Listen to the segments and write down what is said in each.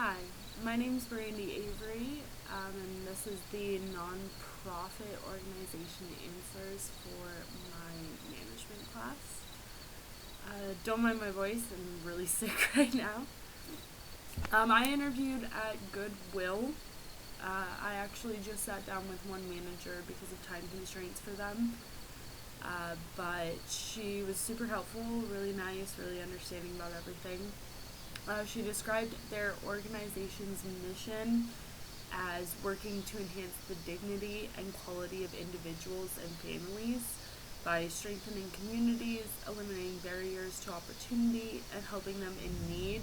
Hi, my name is Brandy Avery, and this is the nonprofit organization Answers for my management class. Don't mind my voice, I'm really sick right now. I interviewed at Goodwill. I actually just sat down with one manager because of time constraints for them. But she was super helpful, really nice, really understanding about everything. She described their organization's mission as working to enhance the dignity and quality of individuals and families by strengthening communities, eliminating barriers to opportunity, and helping them in need,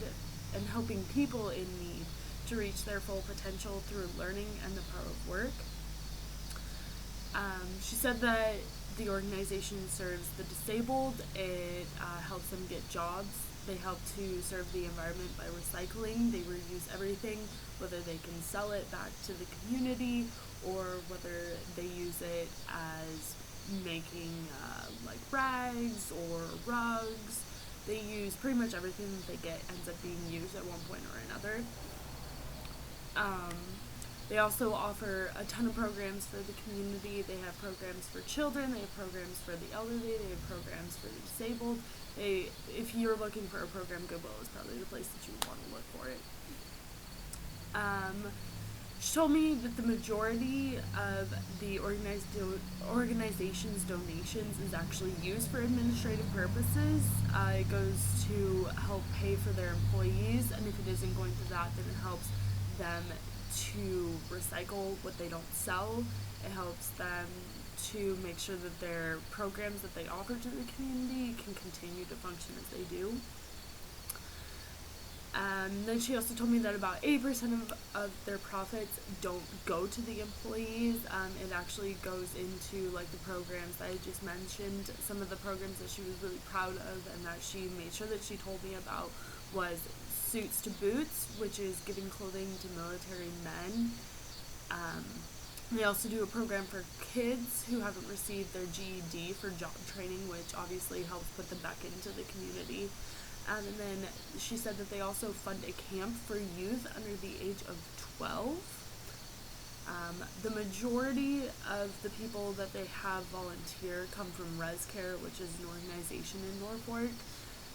and helping people in need to reach their full potential through learning and the power of work. She said that the organization serves the disabled, it helps them get jobs, they help to serve the environment by recycling, they reuse everything, whether they can sell it back to the community or whether they use it as making like rags or rugs. They use pretty much everything that they get ends up being used at one point or another. Um, they also offer a ton of programs for the community. They have programs for children, they have programs for the elderly, they have programs for the disabled. If you're looking for a program, Goodwill is probably the place that you would want to look for it. She told me that the majority of the organization's donations is actually used for administrative purposes. It goes to help pay for their employees, and if it isn't going to that, then it helps them to recycle what they don't sell. It helps them to make sure that their programs that they offer to the community can continue to function as they do. Then she also told me that about 80% of their profits don't go to the employees. It actually goes into like the programs that I just mentioned. Some of the programs that she was really proud of and that she made sure that she told me about was Suits to Boots, which is giving clothing to military men. They also do a program for kids who haven't received their GED for job training, which obviously helps put them back into the community. And then she said that they also fund a camp for youth under the age of 12. The majority of the people that they have volunteer come from ResCare, which is an organization in Norfolk.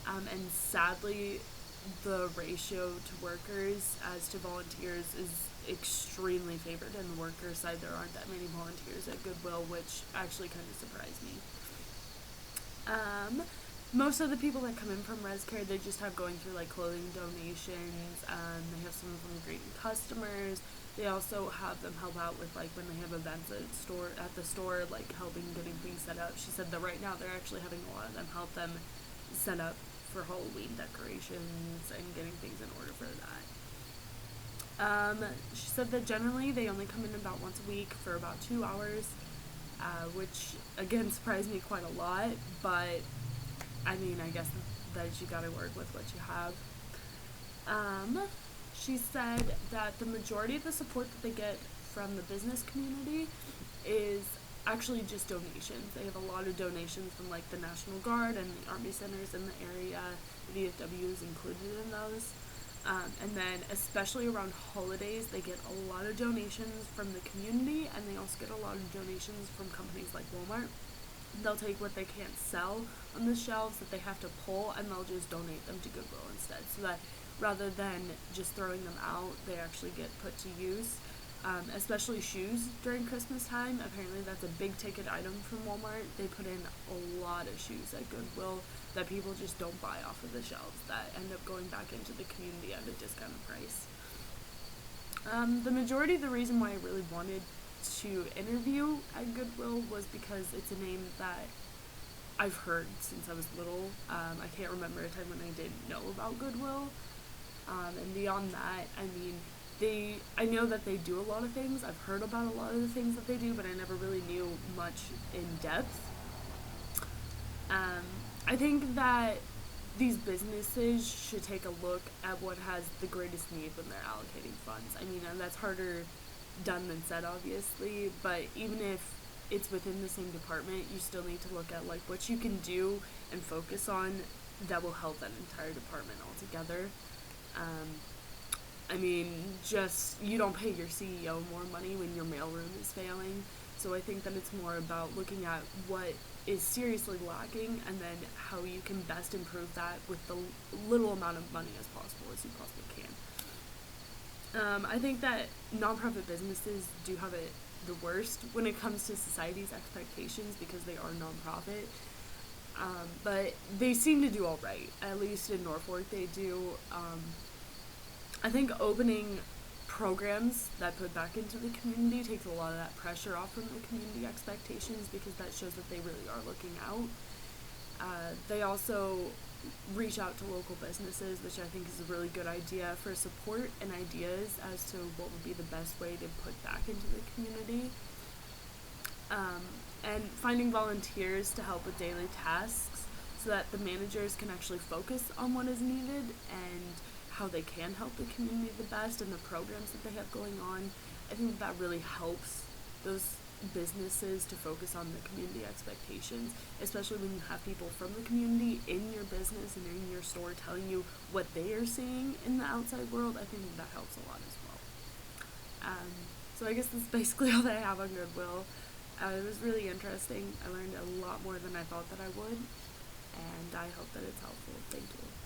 And sadly, the ratio to workers as to volunteers is extremely favored. On the worker side, there aren't that many volunteers at Goodwill, which actually kind of surprised me. Most of the people that come in from ResCare, they just have going through like clothing donations. They have some of them greeting customers. They also have them help out with like when they have events at the store, like helping getting things set up. She said that right now they're actually having a lot of them help them set up for Halloween decorations and getting things in order for that. She said that generally they only come in about once a week for about 2 hours, which again surprised me quite a lot, but I mean, I guess that you gotta work with what you have. She said that the majority of the support that they get from the business community is actually just donations. They have a lot of donations from like the National Guard and the Army centers in the area. The VFW is included in those. And then especially around holidays, they get a lot of donations from the community, and they also get a lot of donations from companies like Walmart. They'll take what they can't sell on the shelves that they have to pull, and they'll just donate them to Goodwill instead, so that rather than just throwing them out, they actually get put to use. Especially shoes during Christmas time. Apparently that's a big ticket item from Walmart. They put in a lot of shoes at Goodwill that people just don't buy off of the shelves that end up going back into the community at a discounted price. The majority of the reason why I really wanted to interview at Goodwill was because it's a name that I've heard since I was little. I can't remember a time when I didn't know about Goodwill. And beyond that, I mean, I know that they do a lot of things. I've heard about a lot of the things that they do, but I never really knew much in depth. I think that these businesses should take a look at what has the greatest need when they're allocating funds. I mean, and that's harder done than said, obviously, but even if it's within the same department, you still need to look at like what you can do and focus on that will help that entire department altogether. I mean, just you don't pay your CEO more money when your mailroom is failing. So I think that it's more about looking at what is seriously lacking and then how you can best improve that with the little amount of money as possible as you possibly can. I think that nonprofit businesses do have it the worst when it comes to society's expectations because they are nonprofit. But they seem to do all right. At least in Norfolk, they do. I think opening programs that put back into the community takes a lot of that pressure off from the community expectations because that shows that they really are looking out. They also reach out to local businesses, which I think is a really good idea for support and ideas as to what would be the best way to put back into the community. And finding volunteers to help with daily tasks so that the managers can actually focus on what is needed and how they can help the community the best and the programs that they have going on. I think that really helps those businesses to focus on the community expectations, especially when you have people from the community in your business and in your store telling you what they are seeing in the outside world. I think that helps a lot as well. So I guess that's basically all that I have on Goodwill. It was really interesting. I learned a lot more than I thought that I would, and I hope that it's helpful. Thank you.